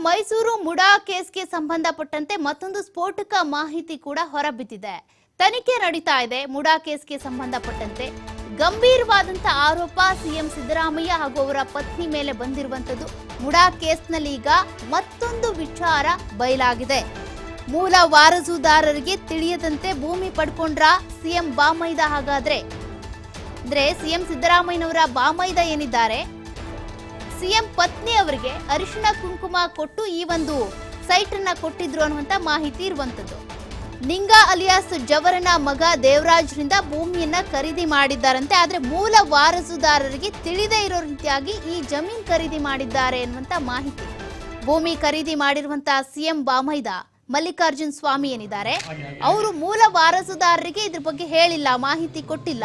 ಮೈಸೂರು ಮುಡಾ ಕೇಸ್ಗೆ ಸಂಬಂಧಪಟ್ಟಂತೆ ಮತ್ತೊಂದು ಸ್ಫೋಟಕ ಮಾಹಿತಿ ಕೂಡ ಹೊರಬಿದ್ದಿದೆ. ತನಿಖೆ ನಡೀತಾ ಇದೆ. ಮುಡಾ ಕೇಸ್ಗೆ ಸಂಬಂಧಪಟ್ಟಂತೆ ಗಂಭೀರವಾದಂತ ಆರೋಪ ಸಿಎಂ ಸಿದ್ದರಾಮಯ್ಯ ಹಾಗೂ ಅವರ ಪತ್ನಿ ಮೇಲೆ ಬಂದಿರುವಂತದ್ದು. ಮುಡಾ ಕೇಸ್ನಲ್ಲಿ ಈಗ ಮತ್ತೊಂದು ವಿಚಾರ ಬಯಲಾಗಿದೆ. ಮೂಲ ವಾರಸುದಾರರಿಗೆ ತಿಳಿಯದಂತೆ ಭೂಮಿ ಪಡ್ಕೊಂಡ್ರ ಸಿಎಂ ಬಾಮೈದ. ಹಾಗಾದ್ರೆ ಅಂದ್ರೆ ಸಿಎಂ ಸಿದ್ದರಾಮಯ್ಯನವರ ಬಾಮೈದ ಏನಿದ್ದಾರೆ, ಸಿಎಂ ಪತ್ನಿ ಅವರಿಗೆ ಅರಿಶಿಣ ಕುಂಕುಮ ಕೊಟ್ಟು ಈ ಒಂದು ಸೈಟ್ ಅನ್ನ ಕೊಟ್ಟಿದ್ರು ಅನ್ನುವಂತ ಮಾಹಿತಿ ಇರುವಂತದ್ದು. ನಿಂಗ ಅಲಿಯಾಸ್ ಜವರನ ಮಗ ದೇವರಾಜ್ರಿಂದ ಭೂಮಿಯನ್ನ ಖರೀದಿ ಮಾಡಿದ್ದಾರಂತೆ. ಆದ್ರೆ ಮೂಲ ವಾರಸುದಾರರಿಗೆ ತಿಳಿದೇ ಇರೋ ರೀತಿಯಾಗಿ ಈ ಜಮೀನ್ ಖರೀದಿ ಮಾಡಿದ್ದಾರೆ ಅನ್ನುವಂತ ಮಾಹಿತಿ. ಭೂಮಿ ಖರೀದಿ ಮಾಡಿರುವಂತಹ ಸಿಎಂ ಬಾಮೈದ ಮಲ್ಲಿಕಾರ್ಜುನ್ ಸ್ವಾಮಿ ಏನಿದ್ದಾರೆ, ಅವರು ಮೂಲ ವಾರಸುದಾರರಿಗೆ ಇದ್ರ ಬಗ್ಗೆ ಹೇಳಿಲ್ಲ, ಮಾಹಿತಿ ಕೊಟ್ಟಿಲ್ಲ.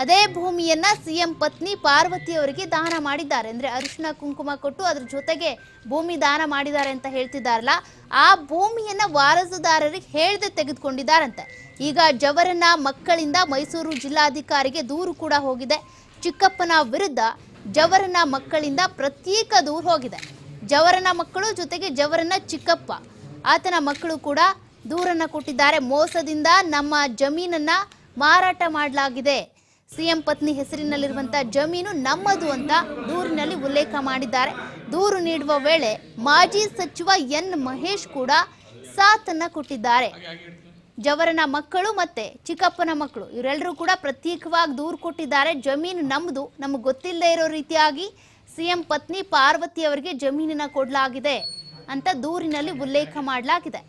ಅದೇ ಭೂಮಿಯನ್ನ ಸಿಎಂ ಪತ್ನಿ ಪಾರ್ವತಿ ಅವರಿಗೆ ದಾನ ಮಾಡಿದ್ದಾರೆ. ಅಂದ್ರೆ ಅರಿಶಿಣ ಕುಂಕುಮ ಕೊಟ್ಟು ಅದ್ರ ಜೊತೆಗೆ ಭೂಮಿ ದಾನ ಮಾಡಿದ್ದಾರೆ ಅಂತ ಹೇಳ್ತಿದ್ದಾರಲ್ಲ, ಆ ಭೂಮಿಯನ್ನ ವಾರಸುದಾರರಿಗೆ ಹೇಳ್ದೆ ತೆಗೆದುಕೊಂಡಿದ್ದಾರಂತೆ. ಈಗ ಜವರನ ಮಕ್ಕಳಿಂದ ಮೈಸೂರು ಜಿಲ್ಲಾಧಿಕಾರಿಗೆ ದೂರು ಕೂಡ ಹೋಗಿದೆ. ಚಿಕ್ಕಪ್ಪನ ವಿರುದ್ಧ ಜವರನ ಮಕ್ಕಳಿಂದ ಪ್ರತ್ಯೇಕ ದೂರು ಹೋಗಿದೆ. ಜವರನ ಮಕ್ಕಳು ಜೊತೆಗೆ ಜವರನ ಚಿಕ್ಕಪ್ಪ ಆತನ ಮಕ್ಕಳು ಕೂಡ ದೂರನ್ನ ಕೊಟ್ಟಿದ್ದಾರೆ. ಮೋಸದಿಂದ ನಮ್ಮ ಜಮೀನನ್ನ ಮಾರಾಟ ಮಾಡಲಾಗಿದೆ, ಸಿಎಂ ಪತ್ನಿ ಹೆಸರಿನಲ್ಲಿರುವಂತಹ ಜಮೀನು ನಮ್ಮದು ಅಂತ ದೂರಿನಲ್ಲಿ ಉಲ್ಲೇಖ ಮಾಡಿದ್ದಾರೆ. ದೂರು ನೀಡುವ ವೇಳೆ ಮಾಜಿ ಸಚಿವ ಎನ್ ಮಹೇಶ್ ಕೂಡ ಸಾಥನ್ನ ಕೊಟ್ಟಿದ್ದಾರೆ. ಜವರನ ಮಕ್ಕಳು ಮತ್ತೆ ಚಿಕ್ಕಪ್ಪನ ಮಕ್ಕಳು ಇವರೆಲ್ಲರೂ ಕೂಡ ಪ್ರತ್ಯೇಕವಾಗಿ ದೂರು ಕೊಟ್ಟಿದ್ದಾರೆ. ಜಮೀನು ನಮ್ಮದು, ನಮಗೆ ಗೊತ್ತಿಲ್ಲದೆ ಇರೋ ರೀತಿಯಾಗಿ ಸಿಎಂ ಪತ್ನಿ ಪಾರ್ವತಿ ಅವರಿಗೆ ಜಮೀನನ್ನ ಕೊಡಲಾಗಿದೆ ಅಂತ ದೂರಿನಲ್ಲಿ ಉಲ್ಲೇಖ ಮಾಡಲಾಗಿದೆ.